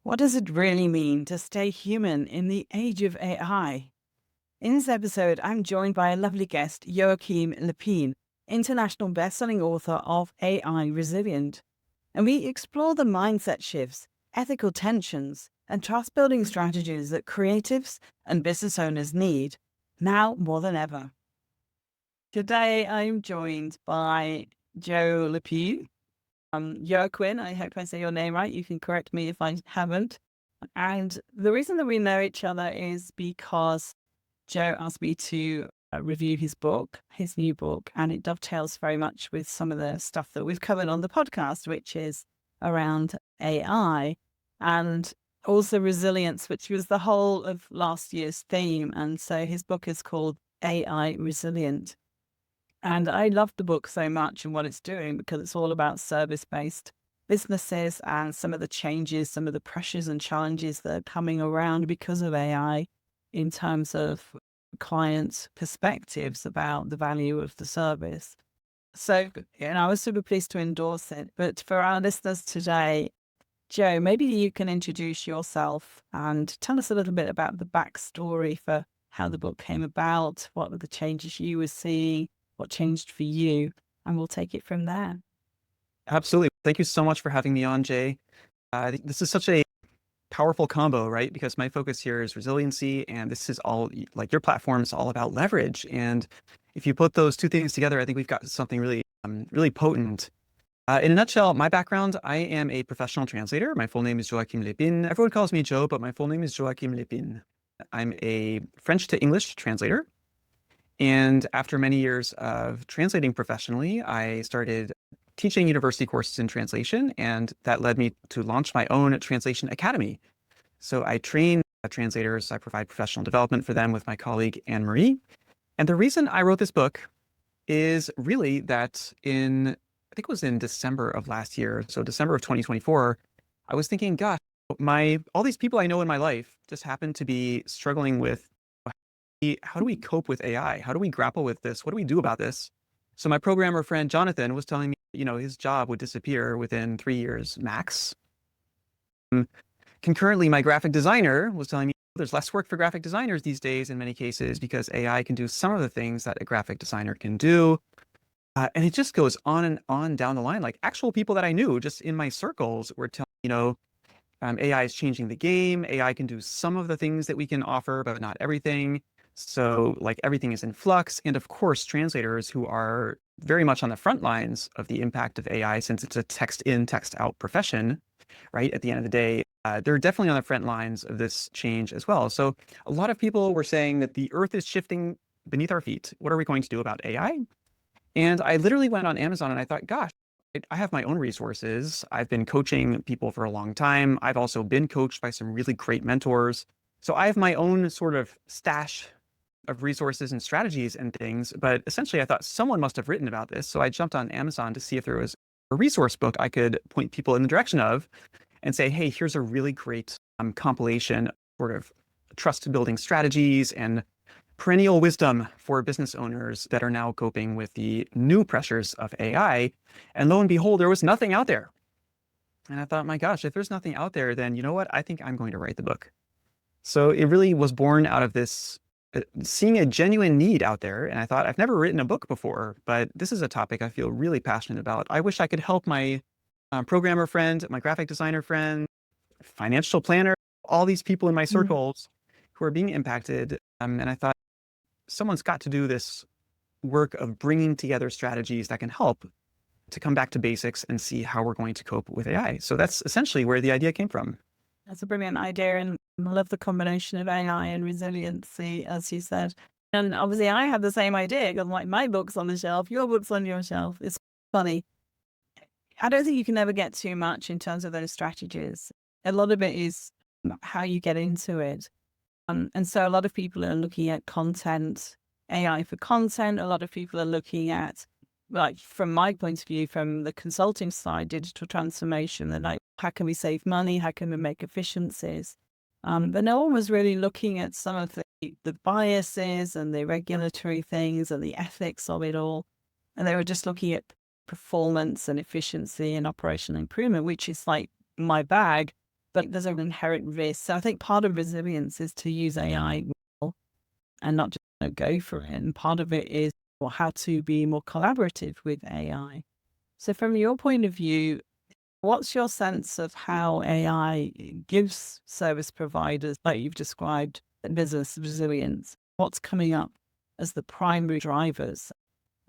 What does it really mean to stay human in the age of AI? In this episode, I'm joined by a lovely guest, Joachim Lépine, international best-selling author of AI Resilient. And we explore the mindset shifts, ethical tensions, and trust-building strategies that creatives and business owners need now more than ever. Today, I'm joined by Joe Lépine. Joachim, I hope I say your name right. You can correct me if I haven't. And the reason that we know each other is because Joe asked me to review his book, his new book, and it dovetails very much with some of the stuff that we've covered on the podcast, which is around AI and also resilience, which was the whole of last year's theme. And so his book is called AI Resilient. And I love the book so much and what it's doing because it's all about service-based businesses and some of the changes, some of the pressures and challenges that are coming around because of AI in terms of clients' perspectives about the value of the service. So, I was super pleased to endorse it. But for our listeners today, Joe, maybe you can introduce yourself and tell us a little bit about the backstory for how the book came about, what were the changes you were seeing, what changed for you, and we'll take it from there. Absolutely. Thank you so much for having me on, Jay. I think this is such a powerful combo, right? Because my focus here is resiliency, and this is all like your platform is all about leverage. And if you put those two things together, I think we've got something really potent. In a nutshell, my background, I am a professional translator. My full name is Joachim Lépine. Everyone calls me Joe, but my full name is Joachim Lépine. I'm a French to English translator. And after many years of translating professionally, I started teaching university courses in translation, and that led me to launch my own translation academy. So I train translators, I provide professional development for them with my colleague Anne Marie. And the reason I wrote this book is really that I think it was in December of last year, so December of 2024, I was thinking, gosh, all these people I know in my life just happen to be struggling with how do we cope with AI? How do we grapple with this? What do we do about this? So my programmer friend Jonathan was telling me, his job would disappear within 3 years max. Concurrently, my graphic designer was telling me there's less work for graphic designers these days in many cases because AI can do some of the things that a graphic designer can do. And it just goes on and on down the line. Like actual people that I knew just in my circles were telling, AI is changing the game. AI can do some of the things that we can offer, but not everything. So like everything is in flux. And of course, translators who are very much on the front lines of the impact of AI, since it's a text in, text out profession, right? At the end of the day, they're definitely on the front lines of this change as well. So a lot of people were saying that the earth is shifting beneath our feet. What are we going to do about AI? And I literally went on Amazon and I thought, gosh, I have my own resources. I've been coaching people for a long time. I've also been coached by some really great mentors. So I have my own sort of stash of resources and strategies and things. But essentially, I thought someone must have written about this. So I jumped on Amazon to see if there was a resource book I could point people in the direction of and say, hey, here's a really great compilation of sort of trust building strategies and perennial wisdom for business owners that are now coping with the new pressures of AI. And lo and behold, there was nothing out there. And I thought, my gosh, if there's nothing out there, then you know what? I think I'm going to write the book. So it really was born out of this seeing a genuine need out there. And I thought, I've never written a book before, but this is a topic I feel really passionate about. I wish I could help my programmer friend, my graphic designer friend, financial planner, all these people in my circles who are being impacted. And I thought, someone's got to do this work of bringing together strategies that can help to come back to basics and see how we're going to cope with AI. So that's essentially where the idea came from. That's a brilliant idea, and I love the combination of AI and resiliency, as you said. And obviously, I have the same idea because, like, my book's on the shelf, your book's on your shelf. It's funny. I don't think you can ever get too much in terms of those strategies. A lot of it is how you get into it. And so a lot of people are looking at content, AI for content. A lot of people are looking at, like, from my point of view, from the consulting side, digital transformation. They're like, how can we save money? How can we make efficiencies? But no one was really looking at some of the biases and the regulatory things and the ethics of it all. And they were just looking at performance and efficiency and operational improvement, which is like my bag. but there's an inherent risk. So I think part of resilience is to use AI well and not just go for it. And part of it is how to be more collaborative with AI. So from your point of view, what's your sense of how AI gives service providers, like you've described, business resilience? What's coming up as the primary drivers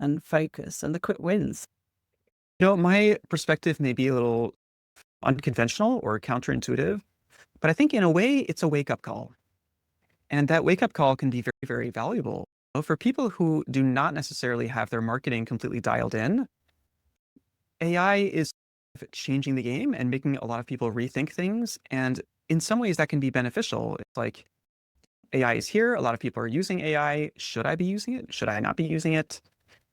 and focus and the quick wins? My perspective may be a little unconventional or counterintuitive, but I think in a way it's a wake-up call. And that wake-up call can be very, very valuable. For people who do not necessarily have their marketing completely dialed in, AI is changing the game and making a lot of people rethink things. And in some ways that can be beneficial. It's like AI is here. A lot of people are using AI. Should I be using it? Should I not be using it?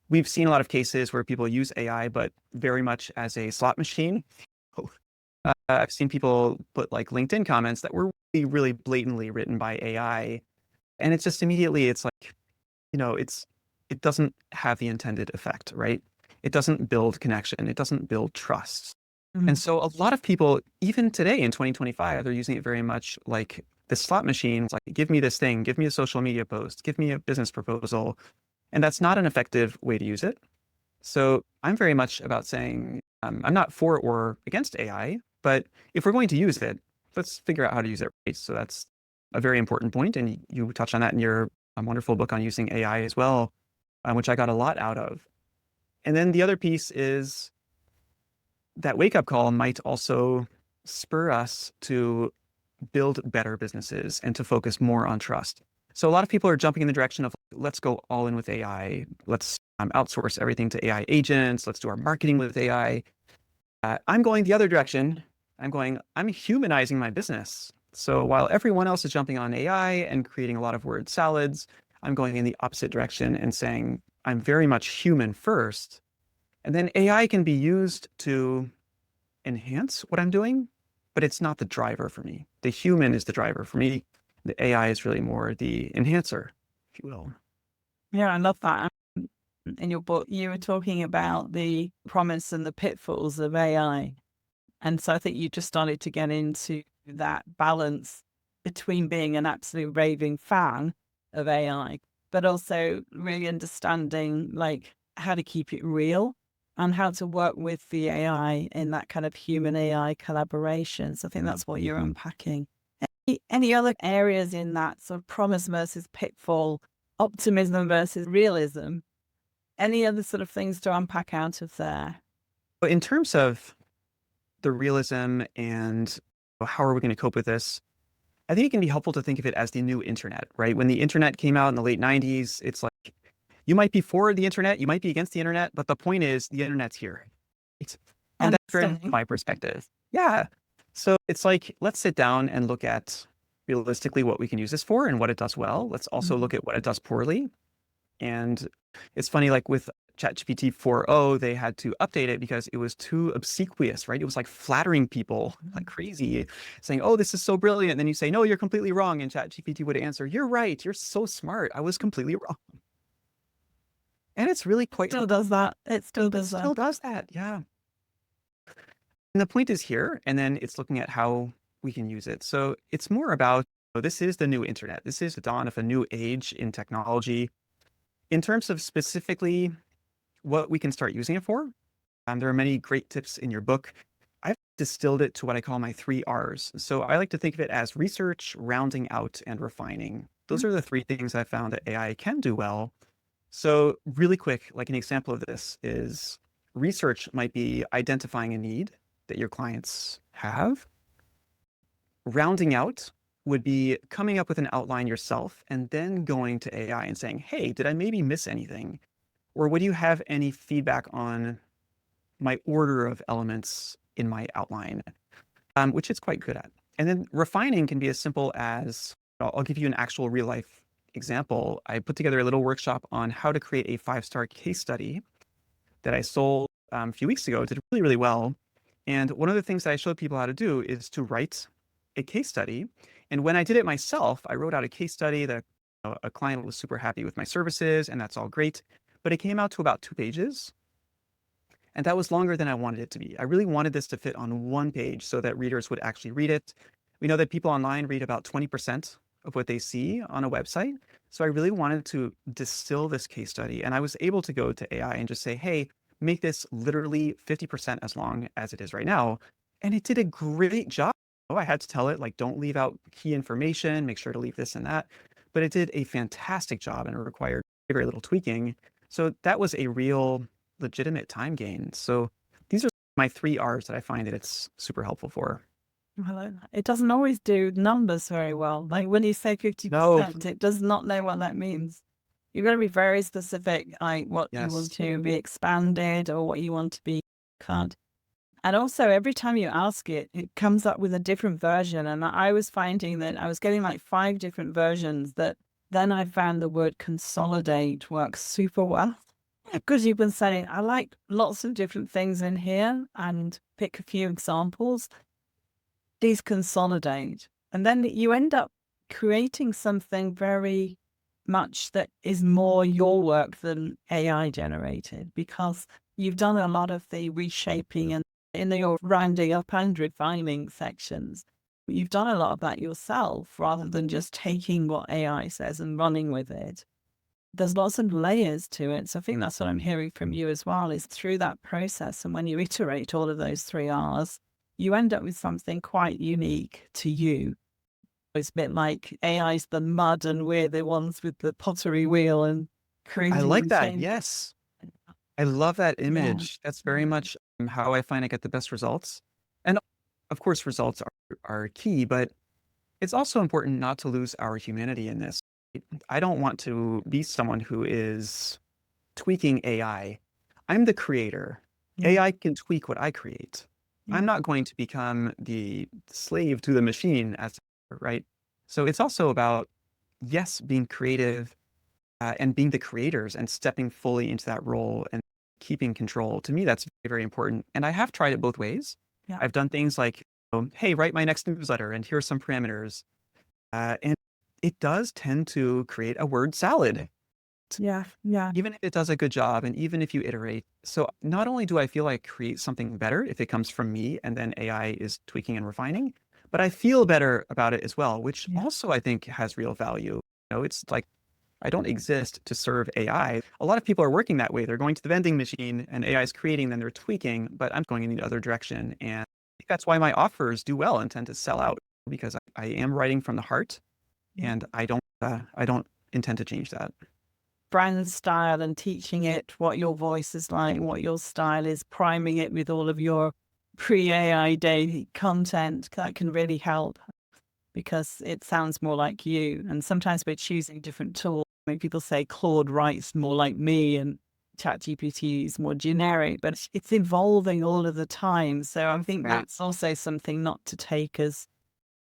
We've seen a lot of cases where people use AI, but very much as a slot machine. I've seen people put like LinkedIn comments that were really, really blatantly written by AI. And it's just immediately, it's like, it doesn't have the intended effect, right? It doesn't build connection. It doesn't build trust. And so a lot of people, even today in 2025, they're using it very much like this slot machine. It's like, give me this thing, give me a social media post, give me a business proposal. And that's not an effective way to use it. So I'm very much about saying, I'm not for or against AI, but if we're going to use it, let's figure out how to use it right. So that's a very important point. And you touch on that in your wonderful book on using AI as well, which I got a lot out of. And then the other piece is that wake-up call might also spur us to build better businesses and to focus more on trust. So a lot of people are jumping in the direction of let's go all in with AI. Let's outsource everything to AI agents. Let's do our marketing with AI. I'm going the other direction. I'm humanizing my business. So while everyone else is jumping on AI and creating a lot of word salads, I'm going in the opposite direction and saying I'm very much human first. And then AI can be used to enhance what I'm doing, but it's not the driver for me. The human is the driver for me. The AI is really more the enhancer, if you will. Yeah, I love that. In your book, you were talking about the promise and the pitfalls of AI. And so I think you just started to get into that balance between being an absolute raving fan of AI, but also really understanding like how to keep it real and how to work with the AI in that kind of human AI collaboration. So I think that's what you're unpacking. Any other areas in that sort of promise versus pitfall, optimism versus realism? Any other sort of things to unpack out of there? But in terms of the realism and how are we going to cope with this, I think it can be helpful to think of it as the new internet, right? When the internet came out in the late 90s, it's like you might be for the internet, you might be against the internet, but the point is the internet's here. And that's very much my perspective. Yeah. So it's like, let's sit down and look at realistically what we can use this for and what it does well. Let's also look at what it does poorly. And it's funny, like with ChatGPT 4.0, they had to update it because it was too obsequious, right? It was like flattering people like crazy, saying, oh, this is so brilliant. And then you say, no, you're completely wrong. And ChatGPT would answer, you're right. You're so smart. I was completely wrong. And it's really quite. Still does that. It still does that. Still does that. Yeah. And the point is here, and then it's looking at how we can use it. So it's more about, this is the new internet. This is the dawn of a new age in technology. In terms of specifically what we can start using it for, there are many great tips in your book. I've distilled it to what I call my 3 R's. So I like to think of it as research, rounding out, and refining. Those are the 3 things I found that AI can do well. So really quick, like an example of this is research might be identifying a need that your clients have. Rounding out would be coming up with an outline yourself and then going to AI and saying, hey, did I maybe miss anything? Or would you have any feedback on my order of elements in my outline, which it's quite good at. And then refining can be as simple as, I'll give you an actual real life example. I put together a little workshop on how to create a 5-star case study that I sold a few weeks ago. It did really, really well. And one of the things that I showed people how to do is to write a case study. And when I did it myself, I wrote out a case study that a client was super happy with my services, and that's all great. But it came out to about 2 pages. And that was longer than I wanted it to be. I really wanted this to fit on one page so that readers would actually read it. We know that people online read about 20% of what they see on a website. So I really wanted to distill this case study. And I was able to go to AI and just say, hey, make this literally 50% as long as it is right now. And it did a great job. Oh, I had to tell it, like, don't leave out key information, make sure to leave this and that. But it did a fantastic job and it required very little tweaking. So that was a real legitimate time gain. So these are my 3 R's that I find that it's super helpful for. Well, it doesn't always do numbers very well. Like when you say No, 50%, it does not know what that means. You've got to be very specific, like what you want yes. to be expanded or what you want to be cut. And also, every time you ask it, it comes up with a different version. And I was finding that I was getting like 5 different versions that then I found the word consolidate works super well. Because you've been saying, I like lots of different things in here and pick a few examples. These consolidate. And then you end up creating something very much that is more your work than AI generated because you've done a lot of the reshaping and in your rounding up and refining sections. You've done a lot of that yourself rather than just taking what AI says and running with it. There's lots of layers to it. So I think that's what I'm hearing from you as well, is through that process. And when you iterate all of those 3 Rs, you end up with something quite unique to you. It's a bit like AI's the mud and we're the ones with the pottery wheel and I creating like and that. changing. Yes. I love that Yeah. image. That's very much how I find I get the best results. And of course, results are key, but it's also important not to lose our humanity in this. I don't want to be someone who is tweaking AI. I'm the creator. Yeah. AI can tweak what I create. Yeah. I'm not going to become the slave to the machine right? So it's also about, yes, being creative and being the creators and stepping fully into that role and keeping control. To me, that's very, very important. And I have tried it both ways. Yeah. I've done things like, hey, write my next newsletter and here's some parameters. And it does tend to create a word salad, Yeah. Yeah. even if it does a good job and even if you iterate. So not only do I feel like create something better if it comes from me and then AI is tweaking and refining, but I feel better about it as well, which Yeah. also I think has real value. It's like I don't exist to serve AI. A lot of people are working that way. They're going to the vending machine and AI is creating, then they're tweaking, but I'm going in the other direction. And I think that's why my offers do well and tend to sell out because I am writing from the heart Yeah. and I don't intend to change that. Brand style and teaching it what your voice is like, what your style is, priming it with all of your pre-AI day content that can really help because it sounds more like you. And sometimes we're choosing different tools. I mean, people say Claude writes more like me and ChatGPT is more generic, but it's evolving all of the time. So I think Right. that's also something not to take as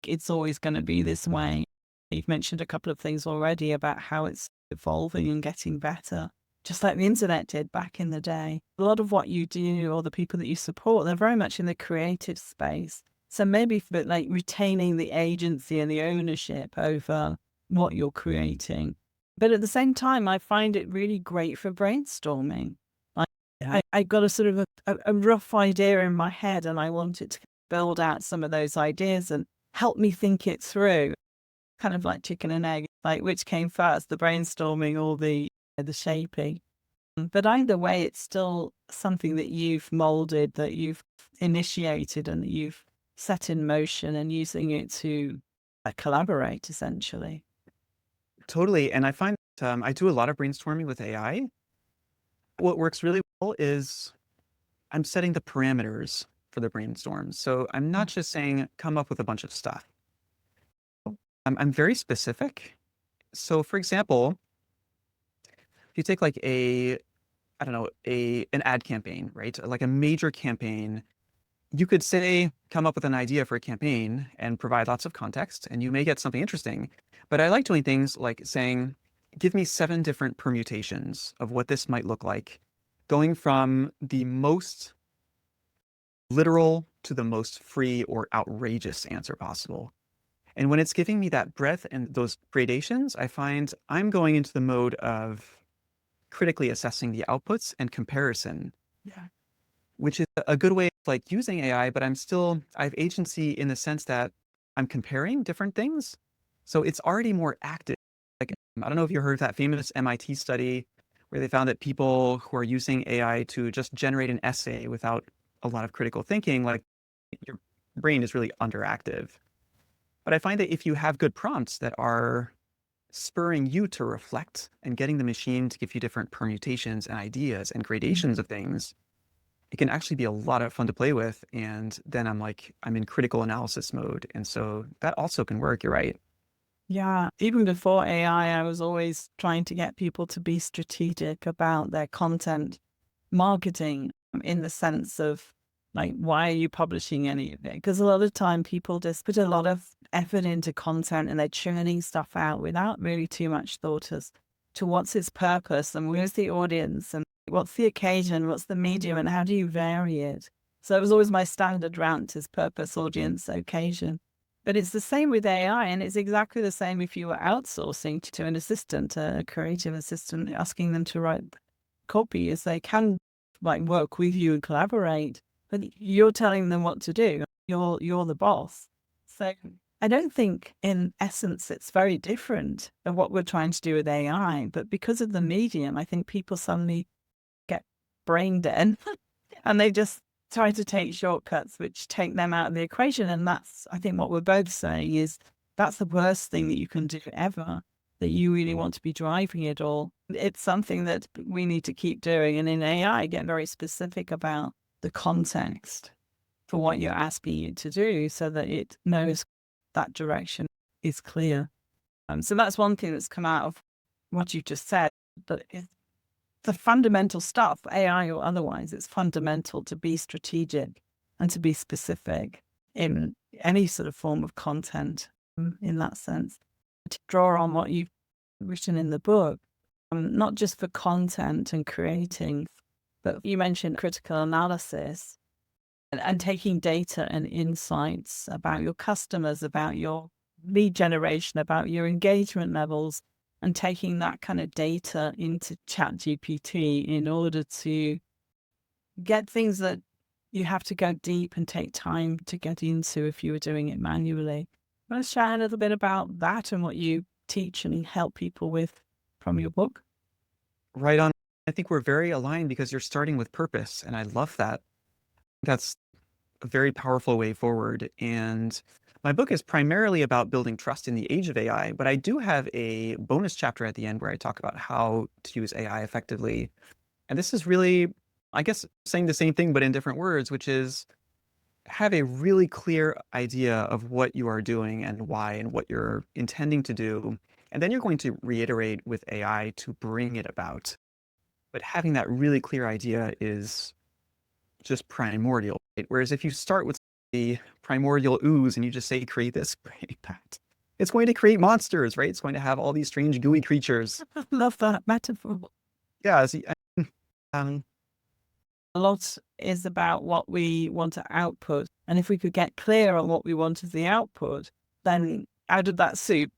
it's always going to be this way. You've mentioned a couple of things already about how it's evolving and getting better, just like the internet did back in the day. A lot of what you do or the people that you support, they're very much in the creative space. So maybe for like retaining the agency and the ownership over what you're creating. But at the same time, I find it really great for brainstorming. Like I got a sort of a rough idea in my head and I wanted to build out some of those ideas and help me think it through. Kind of like chicken and egg, like which came first, the brainstorming or the shaping. But either way, it's still something that you've molded, that you've initiated and that you've set in motion and using it to collaborate essentially. Totally. And I find that, I do a lot of brainstorming with AI. What works really well is I'm setting the parameters for the brainstorm. So I'm not just saying, come up with a bunch of stuff. I'm very specific. So for example, if you take like I don't know, an ad campaign, right? Like a major campaign, you could say, come up with an idea for a campaign and provide lots of context, and you may get something interesting. But I like doing things like saying, give me 7 different permutations of what this might look like, going from the most literal to the most free or outrageous answer possible. And when it's giving me that breadth and those gradations, I find I'm going into the mode of critically assessing the outputs and comparison. Yeah. which is a good way of like using AI, but I have agency in the sense that I'm comparing different things. So it's already more active. Like, I don't know if you heard of that famous MIT study where they found that people who are using AI to just generate an essay without a lot of critical thinking, like your brain is really underactive. But I find that if you have good prompts that are spurring you to reflect and getting the machine to give you different permutations and ideas and gradations of things, it can actually be a lot of fun to play with. And then I'm in critical analysis mode. And so that also can work. You're right. Yeah, even before AI, I was always trying to get people to be strategic about their content marketing in the sense of like, why are you publishing any of it? Because a lot of time people just put a lot of effort into content and they're churning stuff out without really too much thought as to what's its purpose and where's the audience and what's the occasion, what's the medium, and how do you vary it? So it was always my standard rant is purpose, audience, occasion. But it's the same with AI, and it's exactly the same if you were outsourcing to an assistant, a creative assistant, asking them to write copy, as they can like work with you and collaborate, but you're telling them what to do. You're the boss. So I don't think in essence it's very different of what we're trying to do with AI, but because of the medium, I think people suddenly get brain dead and they just try to take shortcuts which take them out of the equation. And that's, I think, what we're both saying is that's the worst thing that you can do ever, that you really want to be driving it all. It's something that we need to keep doing. And in AI, get very specific about the context for what you're asking it to do so that it knows that direction is clear. So that's one thing that's come out of what you just said, but it's the fundamental stuff, AI or otherwise, it's fundamental to be strategic and to be specific in any sort of form of content in that sense. To draw on what you've written in the book, not just for content and creating, but you mentioned critical analysis and taking data and insights about your customers, about your lead generation, about your engagement levels, and taking that kind of data into ChatGPT in order to get things that you have to go deep and take time to get into if you were doing it manually. Want to share a little bit about that and what you teach and help people with from your book? Right on. I think we're very aligned because you're starting with purpose. And I love that. That's a very powerful way forward. And my book is primarily about building trust in the age of AI, but I do have a bonus chapter at the end where I talk about how to use AI effectively. And this is really, I guess, saying the same thing, but in different words, which is have a really clear idea of what you are doing and why and what you're intending to do. And then you're going to reiterate with AI to bring it about. But having that really clear idea is just primordial, right? Whereas if you start with the primordial ooze and you just say, create this, create that, it's going to create monsters, right? It's going to have all these strange gooey creatures. Love that metaphor. Yeah. See, um, A lot is about what we want to output. And if we could get clear on what we want as the output, then out of that soup,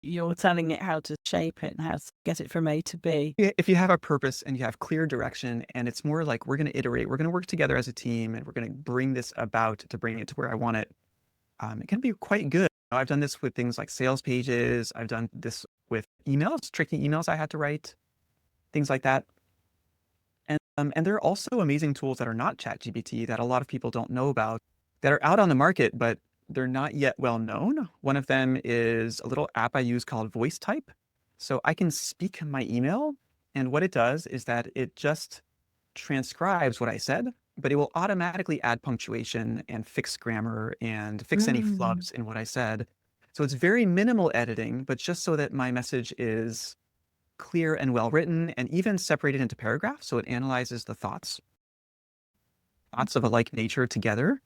you're telling it how to shape it and how to get it from A to B. if you have a purpose and you have clear direction, and it's more like we're going to iterate, we're going to work together as a team, and we're going to bring this about to bring it to where I want it, it can be quite good. I've done this with things like sales pages. I've done this with emails, tricky emails I had to write, things like that. And there are also amazing tools that are not ChatGPT that a lot of people don't know about that are out on the market, but they're not yet well known. One of them is a little app I use called VoiceType. So I can speak my email, and what it does is that it just transcribes what I said, but it will automatically add punctuation and fix grammar and fix any flubs in what I said. So it's very minimal editing, but just so that my message is clear and well written and even separated into paragraphs. So it analyzes the thoughts of a like nature together.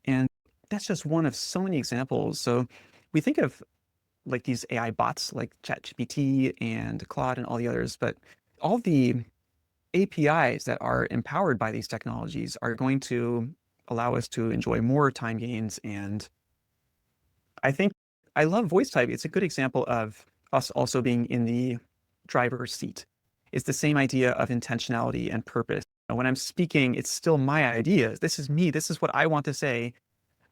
And that's just one of so many examples. So we think of like these AI bots like ChatGPT and Claude and all the others, but all the APIs that are empowered by these technologies are going to allow us to enjoy more time gains. And I think I love VoiceType. It's a good example of us also being in the driver's seat. It's the same idea of intentionality and purpose. When I'm speaking, it's still my ideas. This is me. This is what I want to say.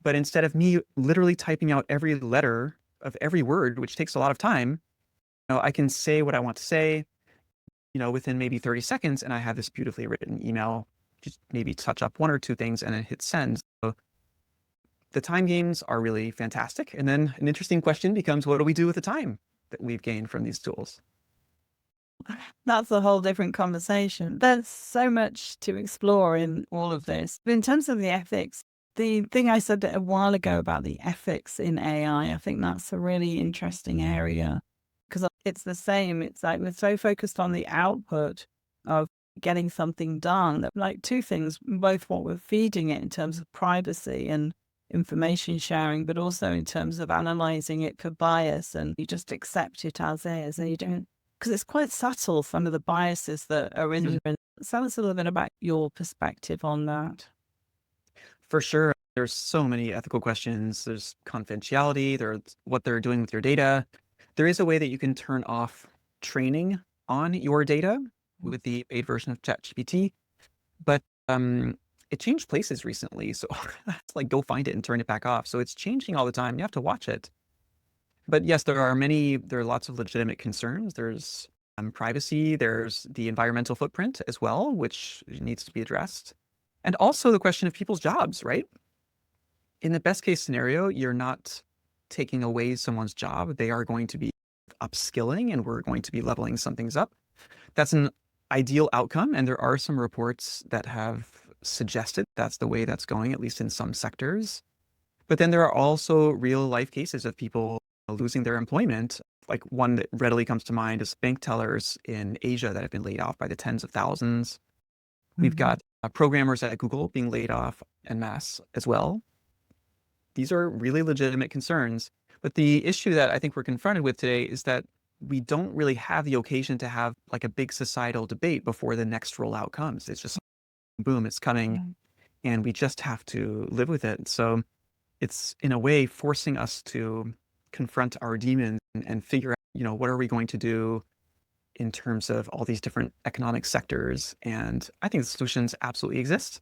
But instead of me literally typing out every letter of every word, which takes a lot of time, I can say what I want to say, within maybe 30 seconds, and I have this beautifully written email, just maybe touch up one or two things and then hit send. So the time gains are really fantastic. And then an interesting question becomes, what do we do with the time that we've gained from these tools? That's a whole different conversation. There's so much to explore in all of this. But in terms of the ethics, the thing I said a while ago about the ethics in AI, I think that's a really interesting area because it's the same. It's like we're so focused on the output of getting something done that, like, two things, both what we're feeding it in terms of privacy and information sharing, but also in terms of analyzing it for bias, and you just accept it as is and you don't, because it's quite subtle, some of the biases that are in there. Tell us a little bit about your perspective on that. For sure, there's so many ethical questions. There's confidentiality, there's what they're doing with your data. There is a way that you can turn off training on your data with the paid version of ChatGPT, but it changed places recently. So it's like, go find it and turn it back off. So it's changing all the time. You have to watch it. But yes, there are lots of legitimate concerns. There's privacy, there's the environmental footprint as well, which needs to be addressed. And also the question of people's jobs, right? In the best case scenario, you're not taking away someone's job. They are going to be upskilling and we're going to be leveling some things up. That's an ideal outcome. And there are some reports that have suggested that's the way that's going, at least in some sectors. But then there are also real life cases of people losing their employment. Like one that readily comes to mind is bank tellers in Asia that have been laid off by the tens of thousands. We've got programmers at Google being laid off en masse as well. These are really legitimate concerns. But the issue that I think we're confronted with today is that we don't really have the occasion to have like a big societal debate before the next rollout comes. It's just boom, it's coming, and we just have to live with it. So it's in a way forcing us to confront our demons and figure out, what are we going to do in terms of all these different economic sectors. And I think the solutions absolutely exist.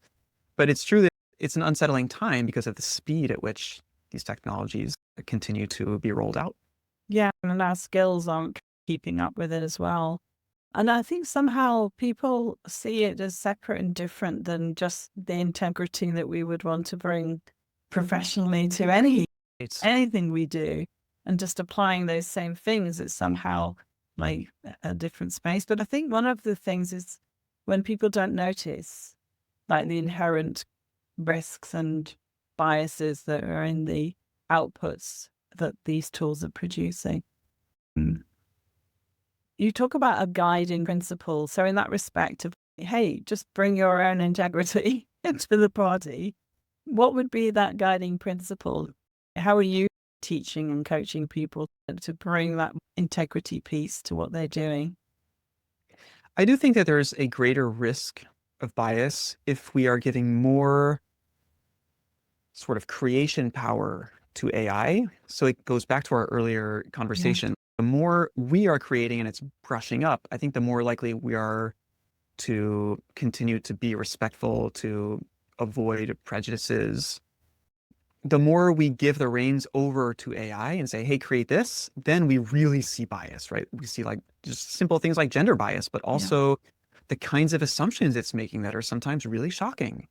But it's true that it's an unsettling time because of the speed at which these technologies continue to be rolled out. Yeah, and our skills aren't keeping up with it as well. And I think somehow people see it as separate and different than just the integrity that we would want to bring professionally to anything we do. And just applying those same things is somehow like a different space. But I think one of the things is when people don't notice like the inherent risks and biases that are in the outputs that these tools are producing. You talk about a guiding principle. So in that respect of, hey, just bring your own integrity into the party, what would be that guiding principle? How are you teaching and coaching people to bring that integrity piece to what they're doing? I do think that there's a greater risk of bias if we are giving more sort of creation power to AI. So it goes back to our earlier conversation. The more we are creating and it's brushing up, I think the more likely we are to continue to be respectful, to avoid prejudices. The more we give the reins over to AI and say, hey, create this, then we really see bias, right? We see like just simple things like gender bias, but also the kinds of assumptions it's making that are sometimes really shocking.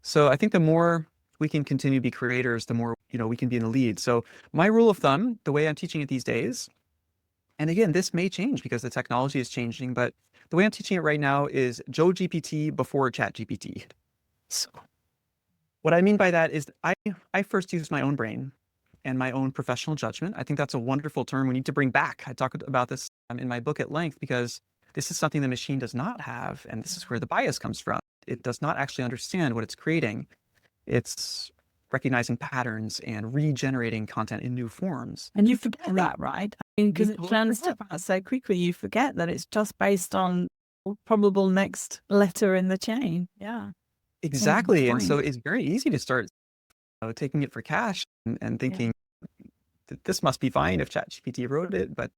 So I think the more we can continue to be creators, the more, we can be in the lead. So my rule of thumb, the way I'm teaching it these days, and again, this may change because the technology is changing, but the way I'm teaching it right now is Joe GPT before Chat GPT. So what I mean by that is I first used my own brain and my own professional judgment. I think that's a wonderful term we need to bring back. I talk about this in my book at length because this is something the machine does not have, and this is where the bias comes from. It does not actually understand what it's creating. It's recognizing patterns and regenerating content in new forms. And you forget that, right? I mean, because it turns out so quickly, you forget that it's just based on probable next letter in the chain. Yeah. Exactly. And so it's very easy to start taking it for cash and thinking that this must be fine if ChatGPT wrote it. But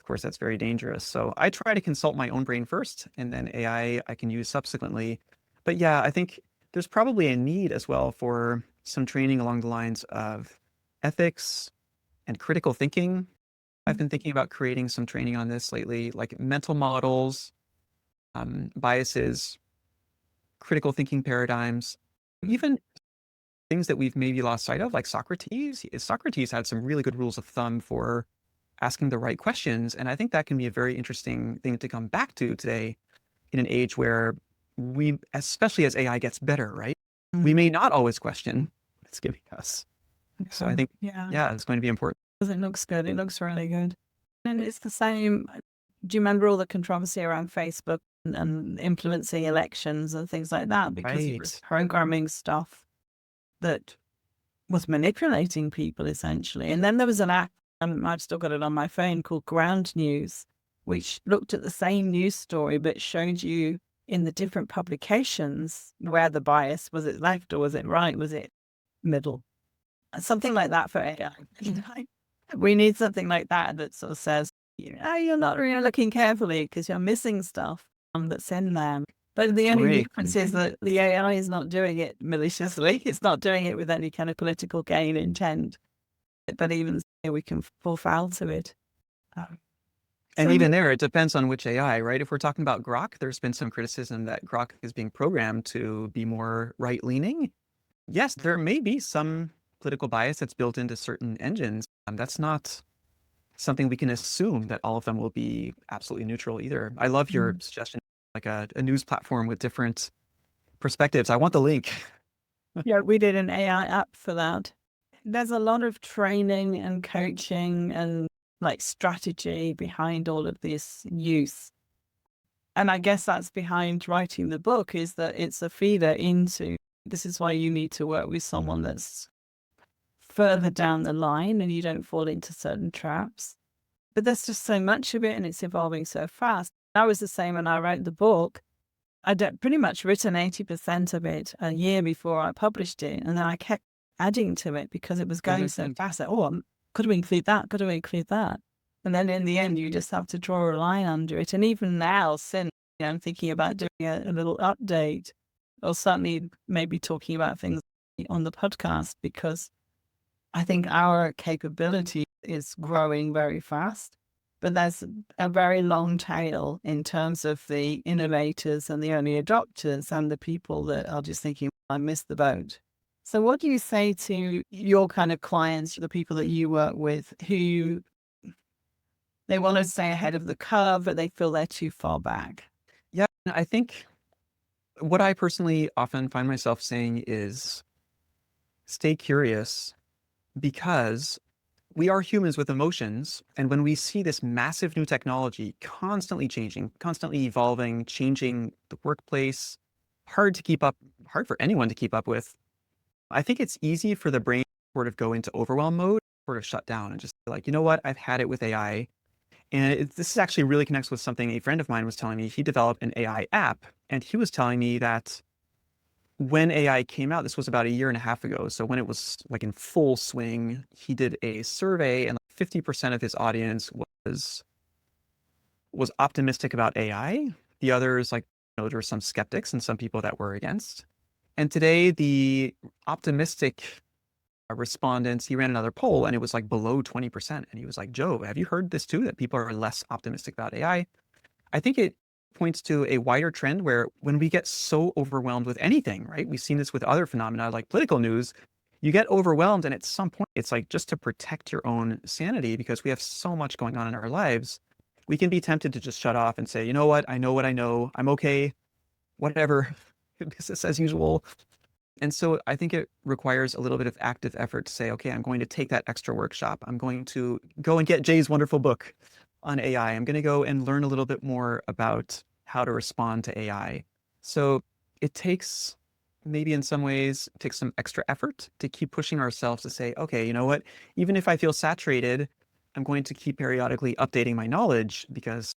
Of course, that's very dangerous. So I try to consult my own brain first, and then AI I can use subsequently. But yeah, I think there's probably a need as well for some training along the lines of ethics and critical thinking. I've been thinking about creating some training on this lately, like mental models, biases, critical thinking paradigms, even things that we've maybe lost sight of, like Socrates. Socrates had some really good rules of thumb for asking the right questions. And I think that can be a very interesting thing to come back to today in an age where we, especially as AI gets better, right? We may not always question what it's giving us. So I think, yeah, it's going to be important. It looks good. It looks really good. And it's the same. Do you remember all the controversy around Facebook and influencing elections and things like that? Because it was programming stuff that was manipulating people essentially. And then there was an app, and I've still got it on my phone, called Ground News, which looked at the same news story but showed you in the different publications where the bias was. It left or was it right? Was it middle? Something like that for AI. We need something like that that sort of says, you're not really looking carefully because you're missing stuff that's in there. But the only difference is that the AI is not doing it maliciously. It's not doing it with any kind of political gain intent. But even we can fall foul to it. And even there, it depends on which AI, right? If we're talking about Grok, there's been some criticism that Grok is being programmed to be more right-leaning. Yes, there may be some political bias that's built into certain engines. That's not something we can assume that all of them will be absolutely neutral either. I love your suggestion, like a news platform with different perspectives. I want the link. Yeah, we did an AI app for that. There's a lot of training and coaching and like strategy behind all of this use. And I guess that's behind writing the book, is that it's a feeder into, this is why you need to work with someone that's further down the line and you don't fall into certain traps. But there's just so much of it and it's evolving so fast. I was the same when I wrote the book. I'd pretty much written 80% of it a year before I published it. And then I kept adding to it because it was going so fast. Like, could we include that? Could we include that? And then in the end, you just have to draw a line under it. And even now, since I'm thinking about doing a little update, or certainly maybe talking about things on the podcast, because I think our capability is growing very fast. But there's a very long tail in terms of the innovators and the early adopters and the people that are just thinking, I missed the boat. So what do you say to your kind of clients, the people that you work with, who they want to stay ahead of the curve, but they feel they're too far back? Yeah, I think what I personally often find myself saying is stay curious, because we are humans with emotions. And when we see this massive new technology constantly changing, constantly evolving, changing the workplace, hard to keep up, hard for anyone to keep up with, I think it's easy for the brain to sort of go into overwhelm mode, sort of shut down and just be like, you know what, I've had it with AI. And this actually really connects with something a friend of mine was telling me. He developed an AI app, and he was telling me that when AI came out, this was about a year and a half ago. So when it was like in full swing, he did a survey, and like 50% of his audience was optimistic about AI. The others, like, there were some skeptics and some people that were against. And today, the optimistic respondents, he ran another poll, and it was like below 20%. And he was like, Joe, have you heard this too, that people are less optimistic about AI? I think it points to a wider trend where when we get so overwhelmed with anything, right? We've seen this with other phenomena like political news. You get overwhelmed, and at some point, it's like, just to protect your own sanity, because we have so much going on in our lives, we can be tempted to just shut off and say, you know what? I know what I know. I'm okay. Whatever. Business as usual. And so I think it requires a little bit of active effort to say, okay, I'm going to take that extra workshop. I'm going to go and get Jay's wonderful book on AI. I'm going to go and learn a little bit more about how to respond to AI. So it takes, maybe in some ways, it takes some extra effort to keep pushing ourselves to say, okay, you know what? Even if I feel saturated, I'm going to keep periodically updating my knowledge, because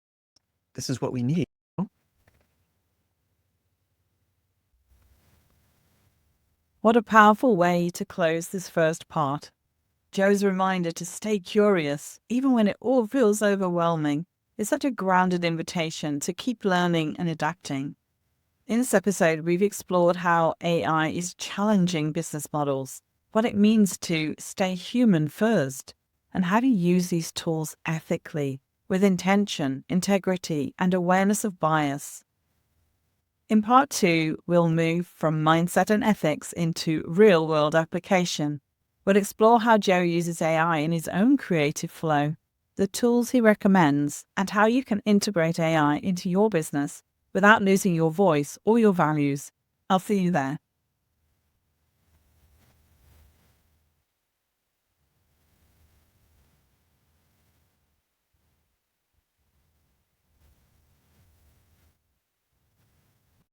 this is what we need. What a powerful way to close this first part. Joe's reminder to stay curious, even when it all feels overwhelming, is such a grounded invitation to keep learning and adapting. In this episode, we've explored how AI is challenging business models, what it means to stay human first, and how to use these tools ethically, with intention, integrity, and awareness of bias. In part 2, we'll move from mindset and ethics into real-world application. We'll explore how Joe uses AI in his own creative flow, the tools he recommends, and how you can integrate AI into your business without losing your voice or your values. I'll see you there.